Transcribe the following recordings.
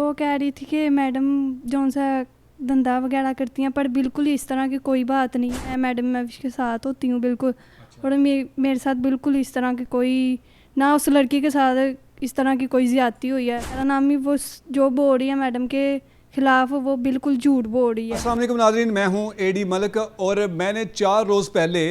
वो कह रही थी कि मैडम जौन सा धंधा वगैरह करती हैं, पर बिल्कुल इस तरह की कोई बात नहीं है। मैडम मैं उसके साथ होती हूँ बिल्कुल। और मेरे साथ बिल्कुल इस तरह की कोई, ना उस लड़की के साथ इस तरह की कोई ज़्यादती हुई है। मेरा नाम ही वो जो बोल रही है मैडम के खिलाफ, वो बिल्कुल झूठ बोल रही है। अस्सलाम वालेकुम नाज़रीन, मैं हूं एडी मलिक और मैंने 4 रोज़ पहले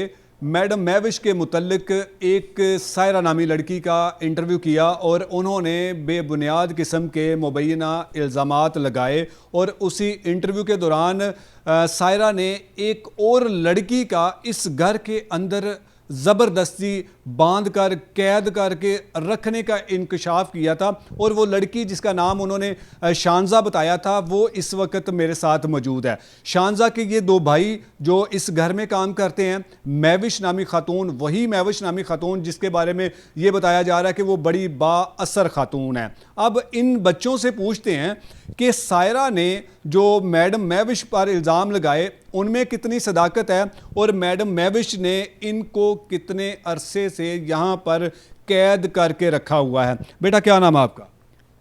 मैडम महविश के मुतल्लिक एक सायरा नामी लड़की का इंटरव्यू किया और उन्होंने बेबुनियाद किस्म के मुबैना इल्ज़ामात लगाए। और उसी इंटरव्यू के दौरान सायरा ने एक और लड़की का इस घर के अंदर ज़बरदस्ती बांध कर कैद करके रखने का इंकशाफ किया था। और वो लड़की जिसका नाम उन्होंने शानजा बताया था, वो इस वक्त मेरे साथ मौजूद है। शानजा के ये 2 भाई जो इस घर में काम करते हैं, महविश नामी खातून, वही महविश नामी खातून जिसके बारे में ये बताया जा रहा है कि वो बड़ी बाअसर खातून है। अब इन बच्चों से पूछते हैं कि सायरा ने जो मैडम महविश पर इल्ज़ाम लगाए उनमें कितनी सदाकत है और मैडम महविश ने इनको कितने अरसे से यहाँ पर कैद करके रखा हुआ है। बेटा क्या नाम है आपका?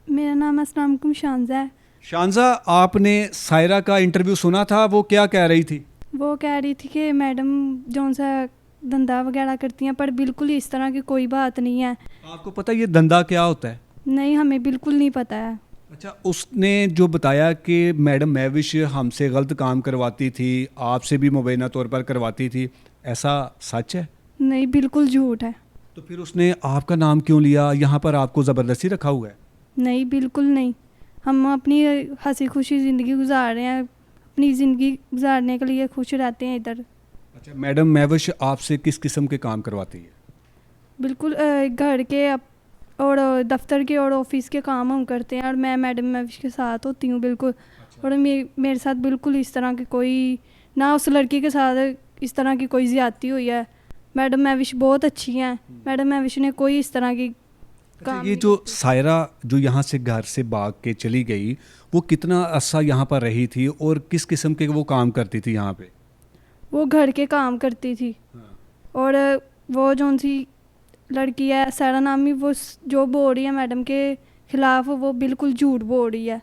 मेरा नाम अस्सलाम वालेकुम शानजा है। शानजा, आपने सायरा का इंटरव्यू सुना था, वो क्या कह रही थी? वो कह रही थी कि मैडम जौन सा धंधा वगैरह करती हैं, पर बिल्कुल इस तरह की कोई बात नहीं है। आपको पता ये धंधा क्या होता है? नहीं, हमें बिल्कुल नहीं पता है। अच्छा, उसने जो बताया कि मैडम महविश हमसे गलत काम करवाती थी, आपसे भी मुबैना तौर पर करवाती थी, ऐसा सच है? नहीं, बिल्कुल झूठ है। तो फिर उसने आपका नाम क्यों लिया? यहाँ पर आपको ज़बरदस्ती रखा हुआ है? नहीं, बिल्कुल नहीं। हम अपनी हंसी खुशी ज़िंदगी गुजार रहे हैं, अपनी ज़िंदगी गुजारने के लिए खुश रहते हैं इधर। अच्छा, मैडम महविश आपसे किस किस्म के काम करवाती है? बिल्कुल घर के और दफ्तर के और ऑफिस के काम हम करते हैं, और मैं मैडम महविश के साथ होती हूँ बिल्कुल। और मेरे साथ बिल्कुल इस तरह की कोई, ना उस लड़की के साथ इस तरह की कोई ज़्यादती हुई है। मैडम महविश बहुत अच्छी हैं। मैडम महविश ने कोई इस तरह की काम ये जो सायरा जो यहाँ से घर से भाग के चली गई, वो कितना अरसा यहाँ पर रही थी और किस किस्म के वो काम करती थी यहाँ पे? वो घर के काम करती थी। और वो जौन सी लड़की है सायरा नामी, वो जो बोल रही है मैडम के खिलाफ, वो बिल्कुल झूठ बोल रही है।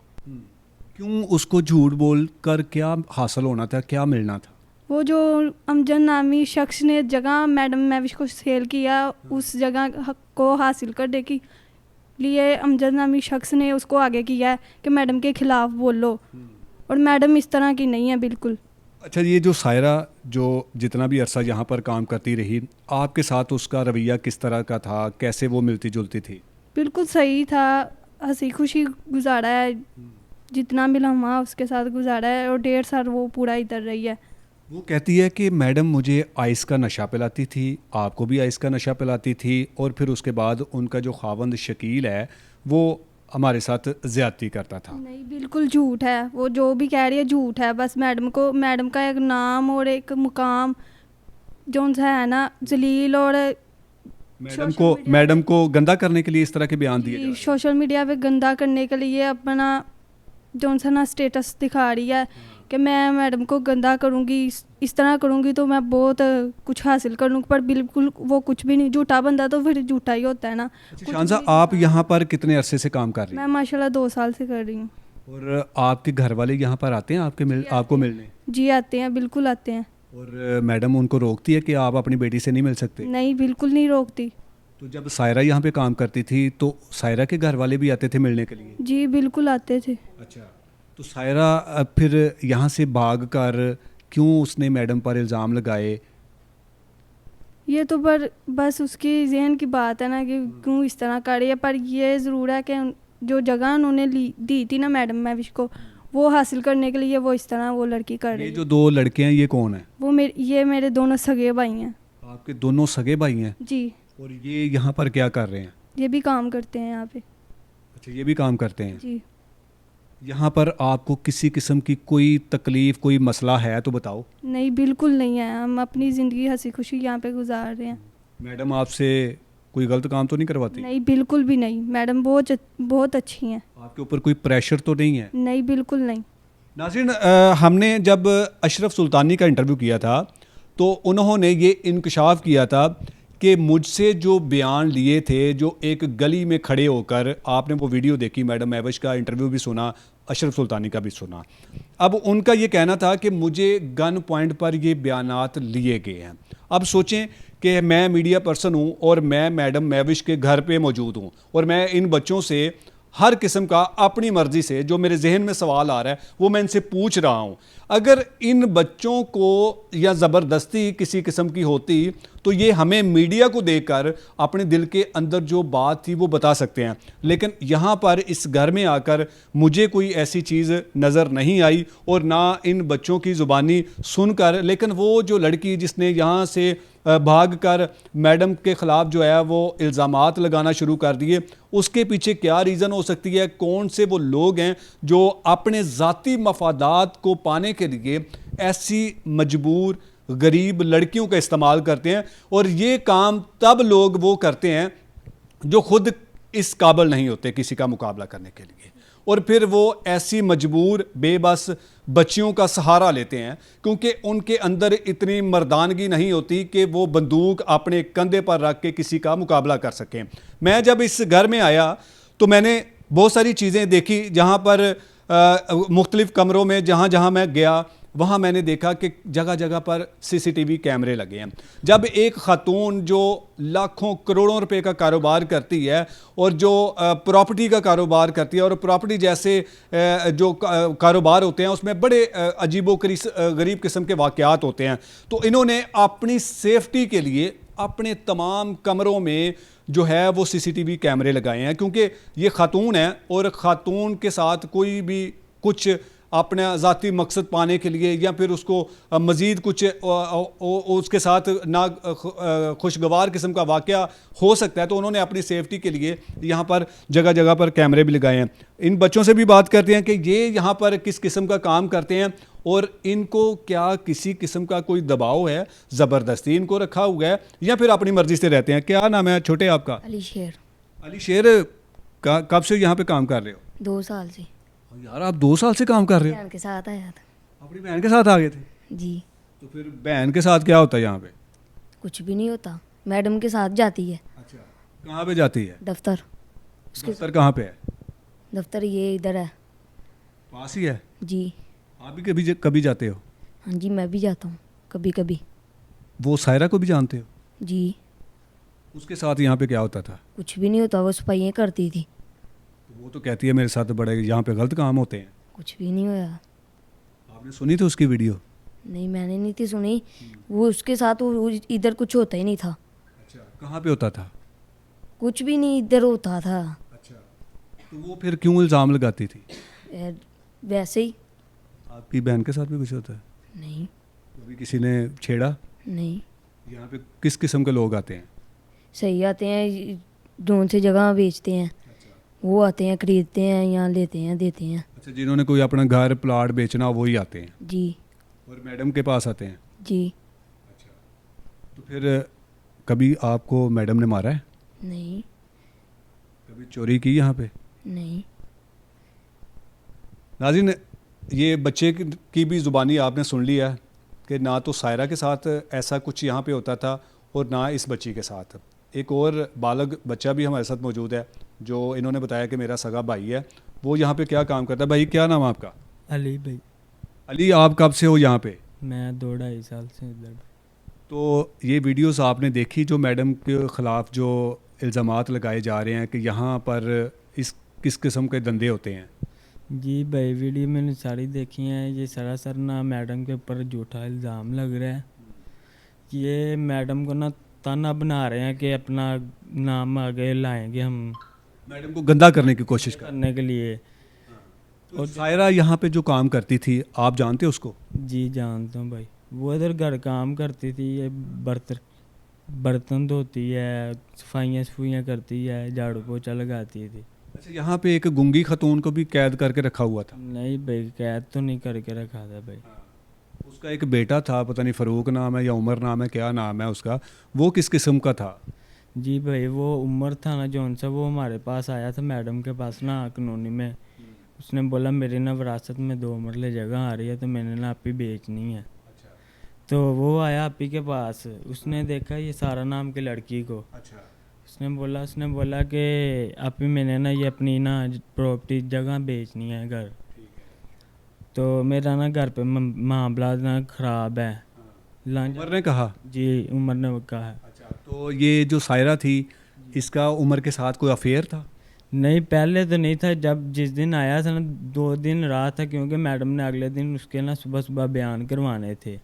क्यों उसको झूठ बोल कर क्या हासिल होना था, क्या मिलना था? वो जो अमजद नामी शख्स ने जगह मैडम महविश को सेल किया, उस जगह को हासिल करने के लिए अमजद नामी शख्स ने उसको आगे किया है कि मैडम के खिलाफ बोलो। और मैडम इस तरह की नहीं है बिल्कुल। अच्छा, ये जो सायरा जो जितना भी अरसा यहाँ पर काम करती रही, आपके साथ उसका रवैया किस तरह का था? कैसे वो मिलती जुलती थी? बिल्कुल सही था, हंसी खुशी गुजारा है, जितना भी लम्हा उसके साथ गुजारा है। और 1.5 साल वो पूरा इधर रही है। वो कहती है कि मैडम मुझे आइस का नशा पिलाती थी, आपको भी आइस का नशा पिलाती थी, और फिर उसके बाद उनका जो खावंद शकील है वो हमारे साथ ज़्यादती करता था। नहीं, बिल्कुल झूठ है। वो जो भी कह रही है झूठ है। बस मैडम का एक नाम और एक मुकाम जो है ना जलील, और मैडम को गंदा करने के लिए इस तरह के बयान दिए जा रहे हैं। सोशल मीडिया पे गंदा करने के लिए अपना जो सा ना स्टेटस दिखा रही है कि मैं मैडम को गंदा करूँगी, इस तरह करूँगी तो मैं बहुत कुछ हासिल करूँगी। पर बिल्कुल वो कुछ भी नहीं। झूठा बंदा तो फिर झूठा ही होता है ना। शानजा, आप यहाँ पर कितने अरसे से काम कर रही हैं? मैं माशाल्लाह 2 साल से कर रही हूँ। और आपके घर वाले यहाँ पर आते हैं आपको मिलने? जी आते हैं, बिल्कुल आते हैं। और मैडम उनको रोकती है कि आप अपनी बेटी से नहीं मिल सकते? नहीं, बिल्कुल नहीं रोकती। तो जब सायरा यहाँ पे काम करती थी तो सायरा के घर वाले भी आते थे मिलने के लिए? जी बिल्कुल आते थे। अच्छा, तो सायरा फिर यहाँ से भाग कर क्यों उसने मैडम पर इल्ज़ाम लगाए? ये तो पर बस उसकी जहन की बात है ना कि क्यों इस तरह कर रही है। पर ये ज़रूर है कि जो जगह उन्होंने दी थी ना मैडम महविश को, वो हासिल करने के लिए वो इस तरह वो लड़की कर रही है। ये जो 2 लड़के हैं ये कौन है? वो ये मेरे दोनों सगे भाई हैं। आपके दोनों सगे भाई हैं? जी। और ये यहाँ पर क्या कर रहे हैं? ये भी काम करते हैं यहाँ पे। अच्छा, ये भी काम करते हैं? जी। यहाँ पर आपको किसी किस्म की कोई तकलीफ़, कोई मसला है तो बताओ। नहीं, बिल्कुल नहीं है। हम अपनी ज़िंदगी हंसी खुशी यहाँ पे गुजार रहे हैं। मैडम आपसे कोई गलत काम तो नहीं करवाती? नहीं, बिल्कुल भी नहीं। मैडम बहुत अच्छी हैं। आपके ऊपर कोई प्रेशर तो नहीं है? नहीं, बिल्कुल नहीं। नाज़रीन, हमने जब अशरफ सुल्तानी का इंटरव्यू किया था तो उन्होंने ये इंकशाफ किया था कि मुझसे जो बयान लिए थे, जो एक गली में खड़े होकर, आपने वो वीडियो देखी, मैडम महविश का इंटरव्यू भी सुना, अशरफ सुल्तानी का भी सुना। अब उनका ये कहना था कि मुझे गन पॉइंट पर ये बयानात लिए गए हैं। अब सोचें कि मैं मीडिया पर्सन हूँ और मैं मैडम महविश के घर पे मौजूद हूँ और मैं इन बच्चों से हर किस्म का अपनी मर्जी से जो मेरे जहन में सवाल आ रहा है वो मैं इनसे पूछ रहा हूँ। अगर इन बच्चों को या ज़बरदस्ती किसी किस्म की होती तो ये हमें मीडिया को देखकर अपने दिल के अंदर जो बात थी वो बता सकते हैं, लेकिन यहाँ पर इस घर में आकर मुझे कोई ऐसी चीज़ नज़र नहीं आई और ना इन बच्चों की ज़ुबानी सुनकर। लेकिन वो जो लड़की जिसने यहाँ से भाग कर मैडम के ख़िलाफ़ जो है वो इल्ज़ामात लगाना शुरू कर दिए, उसके पीछे क्या रीज़न हो सकती है? कौन से वो लोग हैं जो अपने ज़ाती मफादात को पाने के लिए ऐसी मजबूर गरीब लड़कियों का इस्तेमाल करते हैं? और ये काम तब लोग वो करते हैं जो खुद इस काबिल नहीं होते किसी का मुकाबला करने के लिए, और फिर वो ऐसी मजबूर बेबस बच्चियों का सहारा लेते हैं क्योंकि उनके अंदर इतनी मर्दानगी नहीं होती कि वो बंदूक अपने कंधे पर रख के किसी का मुकाबला कर सकें। मैं जब इस घर में आया तो मैंने बहुत सारी चीज़ें देखी, जहाँ पर मुख्तलिफ़ कमरों में जहाँ जहाँ मैं गया वहाँ मैंने देखा कि जगह जगह पर सीसीटीवी कैमरे लगे हैं। जब एक खातून जो लाखों करोड़ों रुपए का कारोबार करती है और जो प्रॉपर्टी का कारोबार करती है, और प्रॉपर्टी जैसे जो कारोबार होते हैं उसमें बड़े अजीबो गरीब किस्म के वाक़यात होते हैं, तो इन्होंने अपनी सेफ्टी के लिए अपने तमाम कमरों में जो है वो सीसीटीवी कैमरे लगाए हैं, क्योंकि ये खातून है और ख़ातून के साथ कोई भी कुछ अपना ज़ाती मकसद पाने के लिए या फिर उसको मज़ीद कुछ उसके साथ ना खुशगवार किस्म का वाक़या हो सकता है, तो उन्होंने अपनी सेफ्टी के लिए यहाँ पर जगह जगह पर कैमरे भी लगाए हैं। इन बच्चों से भी बात करते हैं कि ये यहाँ पर किस किस्म का काम करते हैं और इनको क्या किसी किस्म का कोई दबाव है, ज़बरदस्ती इनको रखा हुआ है या फिर अपनी मर्ज़ी से रहते हैं। क्या नाम है छोटे आपका? अली शेर। अली शेर, कब से यहाँ पे काम कर रहे हो? 2 साल से। यार आप 2 साल से काम कर रहे हो? बहन के साथ आया था। अपनी बहन के साथ आ गए थे? जी। तो फिर बहन के साथ क्या होता है यहाँ पे? कुछ भी नहीं होता, मैडम के साथ जाती है। अच्छा, कहाँ पे जाती है? दफ्तर। दफ्तर कहाँ पे है? दफ्तर ये इधर है। पास ही है? जी। आप भी कभी जाते हो? हाँ जी, मैं भी जाता हूँ कभी कभी। वो सायरा को भी जानते हो? जी। उसके साथ यहाँ पे क्या होता था? कुछ भी नहीं होता, वो सफाइयाँ करती थी। तो वो तो कहती है मेरे साथ बड़े यहाँ पे गलत काम होते हैं। कुछ भी नहीं हुआ। आपने सुनी थी उसकी वीडियो? नहीं, मैंने नहीं थी सुनी। वो उसके साथ वो इधर कुछ होता ही नहीं था। अच्छा, कहाँ पे होता था? कुछ भी नहीं इधर होता था। अच्छा, तो वो फिर क्यों इल्ज़ाम लगाती थी? वैसे ही। आपकी बहन के साथ भी कुछ होता है? नहीं। कभी किसी ने छेड़ा? नहीं। यहाँ पे किस किस्म के लोग आते हैं? सही आते हैं, जोन से जगह बेचते हैं, वो आते हैं, खरीदते हैं, यहाँ लेते हैं, देते हैं। अच्छा, जिन्होंने कोई अपना घर प्लाट बेचना वही आते हैं? जी। और मैडम के पास आते हैं? जी। अच्छा, तो फिर कभी आपको मैडम ने मारा है? नहीं। कभी चोरी की यहाँ पे? नहीं। नाज़रीन, ये बच्चे की भी ज़ुबानी आपने सुन लिया कि ना तो सायरा के साथ ऐसा कुछ यहाँ पे होता था और ना इस बच्ची के साथ। एक और बालग बच्चा भी हमारे साथ मौजूद है जो इन्होंने बताया कि मेरा सगा भाई है। वो यहाँ पे क्या काम करता है? भाई क्या नाम है आपका? अली भाई। अली, आप कब से हो यहाँ पे? मैं 2-2.5 साल से इधर। तो ये वीडियोस आपने देखी जो मैडम के ख़िलाफ़ जो इल्ज़ामात लगाए जा रहे हैं कि यहाँ पर इस किस किस्म के धंधे होते हैं? जी भाई, वीडियो मैंने सारी देखी हैं। ये सरासर ना मैडम के ऊपर झूठा इल्ज़ाम लग रहा है। ये मैडम को ना ताना बना रहे हैं कि अपना नाम आगे लाएंगे हम, मैडम को गंदा करने की कोशिश करने के लिए। और सायरा यहाँ पे जो काम करती थी, आप जानते हो उसको? जी जानता हूँ भाई। वो इधर घर काम करती थी, ये बर्तन धोती है, सफाइयाँ करती है, झाड़ू पोछा लगाती थी। अच्छा, यहाँ पे एक गुंगी खतून को भी कैद करके रखा हुआ था? नहीं भाई, कैद तो नहीं करके रखा था भाई। उसका एक बेटा था, पता नहीं फ़ारूक नाम है या उमर नाम है, क्या नाम है उसका, वो किस किस्म का था? जी भाई, वो उमर था ना जौन सा, वो हमारे पास आया था मैडम के पास ना कानूनी में। उसने बोला मेरी ना विरासत में 2 मरले जगह आ रही है तो मैंने ना आप ही बेचनी है। तो वो आया आपी के पास, उसने देखा ये सारा नाम की लड़की को। अच्छा। उसने बोला कि आपी मैंने ना ये अपनी ना प्रॉपर्टी जगह बेचनी है घर, तो मेरा ना घर पे मामला ना ख़राब है। उमर ने कहा? जी, उमर ने कहा। अच्छा, तो ये जो सायरा थी इसका उमर के साथ कोई अफेयर था? नहीं, पहले तो नहीं था। जब जिस दिन आया था ना 2 दिन रहा था, क्योंकि मैडम ने अगले दिन उसके ना सुबह सुबह बयान करवाने थे।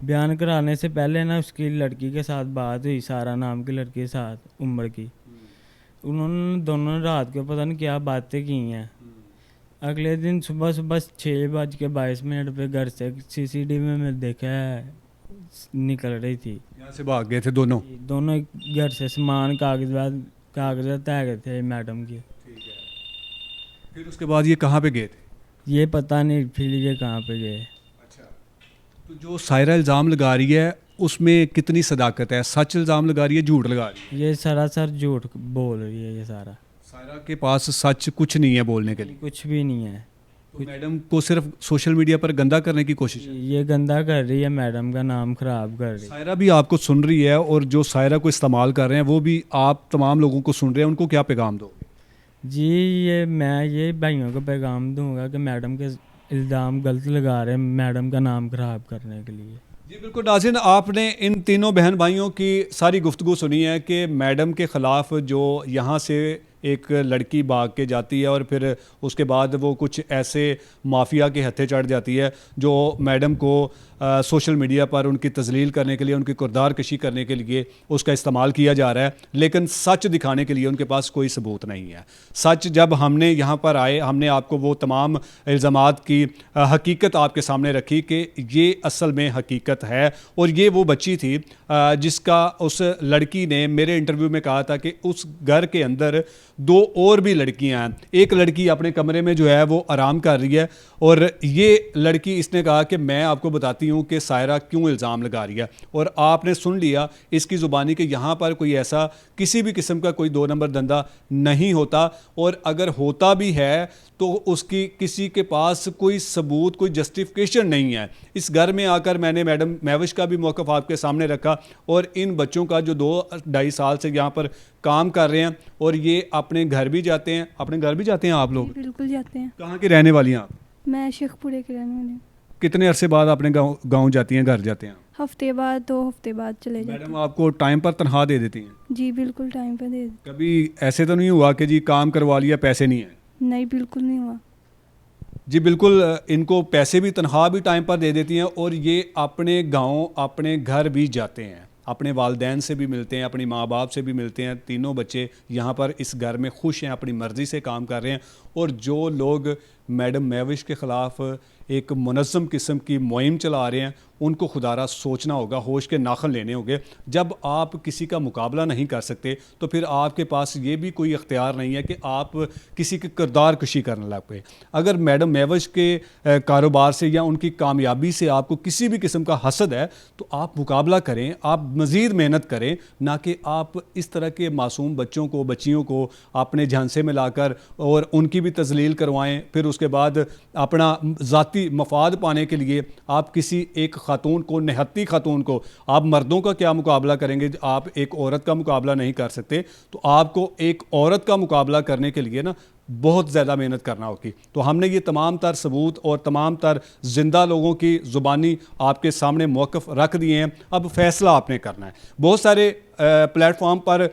बयान कराने से पहले ना उसकी लड़की के साथ बात हुई, सारा नाम की लड़की के साथ, उम्र की। उन्होंने दोनों ने रात को पता नहीं क्या बातें की हैं। अगले दिन सुबह सुबह 6:22 पे घर से CCTV में देखा है निकल रही थी। यहाँ से भाग गए थे दोनों? दोनों घर से सामान कागजात आ गए थे मैडम की। फिर उसके बाद ये कहाँ पे गए थे? ये पता नहीं फिर ये कहाँ पे गए। अच्छा, तो जो सायरा इल्ज़ाम लगा रही है उसमें कितनी सदाकत है? सच इल्ज़ाम लगा रही है, झूठ लगा रही है? ये सरासर झूठ बोल रही है ये सारा। सायरा के पास सच कुछ नहीं है बोलने के लिए? कुछ भी नहीं है। तो मैडम को सिर्फ सोशल मीडिया पर गंदा करने की कोशिश है? ये गंदा कर रही है, मैडम का नाम खराब कर रही है। सायरा भी आपको सुन रही है और जो सायरा को इस्तेमाल कर रहे हैं वो भी आप तमाम लोगों को सुन रहे हैं, उनको क्या पैगाम दोगे? जी, मैं ये भाइयों को पैगाम दूंगा कि मैडम के इल्ज़ाम गलत लगा रहे हैं मैडम का नाम खराब करने के लिए। जी बिल्कुल नाज़रीन, आपने इन तीनों बहन भाइयों की सारी गुफ्तगू सुनी है कि मैडम के ख़िलाफ़ जो यहाँ से एक लड़की भाग के जाती है और फिर उसके बाद वो कुछ ऐसे माफिया के हत्थे चढ़ जाती है जो मैडम को सोशल मीडिया पर उनकी तजलील करने के लिए, उनकी किरदार कशी करने के लिए उसका इस्तेमाल किया जा रहा है, लेकिन सच दिखाने के लिए उनके पास कोई सबूत नहीं है। सच जब हमने यहाँ पर आए, हमने आपको वो तमाम इल्ज़ामात की हकीकत आपके सामने रखी कि ये असल में हकीकत है। और ये वो बच्ची थी जिसका उस लड़की ने मेरे इंटरव्यू में कहा था कि उस घर के अंदर 2 और भी लड़कियां हैं। एक लड़की अपने कमरे में जो है वो आराम कर रही है और ये लड़की, इसने कहा कि मैं आपको बताती हूँ कि सायरा क्यों इल्ज़ाम लगा रही है। और आपने सुन लिया इसकी ज़ुबानी कि यहाँ पर कोई ऐसा किसी भी किस्म का कोई 2 नंबर धंधा नहीं होता, और अगर होता भी है तो उसकी किसी के पास कोई सबूत, कोई जस्टिफिकेशन नहीं है। इस घर में आकर मैंने मैडम महविश का भी मौक़िफ़ आपके सामने रखा और इन बच्चों का जो 2-2.5 साल से यहाँ पर काम कर रहे हैं और ये अपने घर भी जाते हैं। अपने घर भी जाते हैं आप लोग? बिल्कुल जाते हैं। कहाँ की रहने वाली हैं आप? मैं शेखपुरे के रहने वाली हूँ। कितने अरसे बाद अपने गाँव जाती हैं, घर जाते हैं? हफ्ते बाद, 2 हफ्ते बाद चले जाते मैडम आपको टाइम पर तनख्वाह दे देती हैं? हैं। जी बिल्कुल टाइम पे दे। कभी ऐसे तो नहीं हुआ कि जी काम करवा लिया पैसे नहीं है? नहीं, बिल्कुल नहीं हुआ। जी बिल्कुल, इनको पैसे भी, तनख्वाह भी टाइम पर दे देती हैं और ये अपने गांव, अपने घर भी जाते हैं, अपने वालदैन से भी मिलते हैं, अपनी माँ बाप से भी मिलते हैं। तीनों बच्चे यहाँ पर इस घर में खुश हैं, अपनी मर्ज़ी से काम कर रहे हैं। और जो लोग मैडम महविश के ख़िलाफ़ एक मुनज़्ज़म किस्म की मुहिम चला रहे हैं उनको खुदारा सोचना होगा, होश के नाखन लेने होंगे। जब आप किसी का मुकाबला नहीं कर सकते तो फिर आपके पास ये भी कोई इख्तियार नहीं है कि आप किसी की किरदार कशी करने लग पे। अगर मैडम महविश के कारोबार से या उनकी कामयाबी से आपको किसी भी किस्म का हसद है तो आप मुकाबला करें, आप मज़ीद मेहनत करें, ना कि आप इस तरह के मासूम बच्चों को, बच्चियों को अपने झांसे में लाकर और उनकी भी तजलील करवाएं। फिर उसके बाद अपना ज़ाती मफाद पाने के लिए आप किसी एक खातून को, निहत्ती खातून को, आप मर्दों का क्या मुकाबला करेंगे? आप एक औरत का मुकाबला नहीं कर सकते, तो आपको एक औरत का मुकाबला करने के लिए ना बहुत ज़्यादा मेहनत करना होगी। तो हमने ये तमाम तर सबूत और तमाम तर ज़िंदा लोगों की ज़ुबानी आपके सामने मौक़िफ़ रख दिए हैं। अब फ़ैसला आपने करना है। बहुत सारे प्लेटफॉर्म पर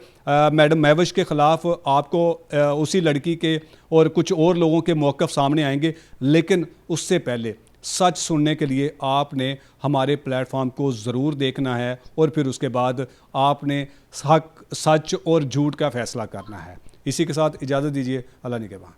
मैडम महविश के ख़िलाफ़ आपको उसी लड़की के और कुछ और लोगों के मौक़िफ़ सामने आएंगे, लेकिन उससे पहले सच सुनने के लिए आपने हमारे प्लेटफॉर्म को ज़रूर देखना है और फिर उसके बाद आपने हक, सच और झूठ का फ़ैसला करना है। इसी के साथ इजाज़त दीजिए। अल्लाह निगहबान।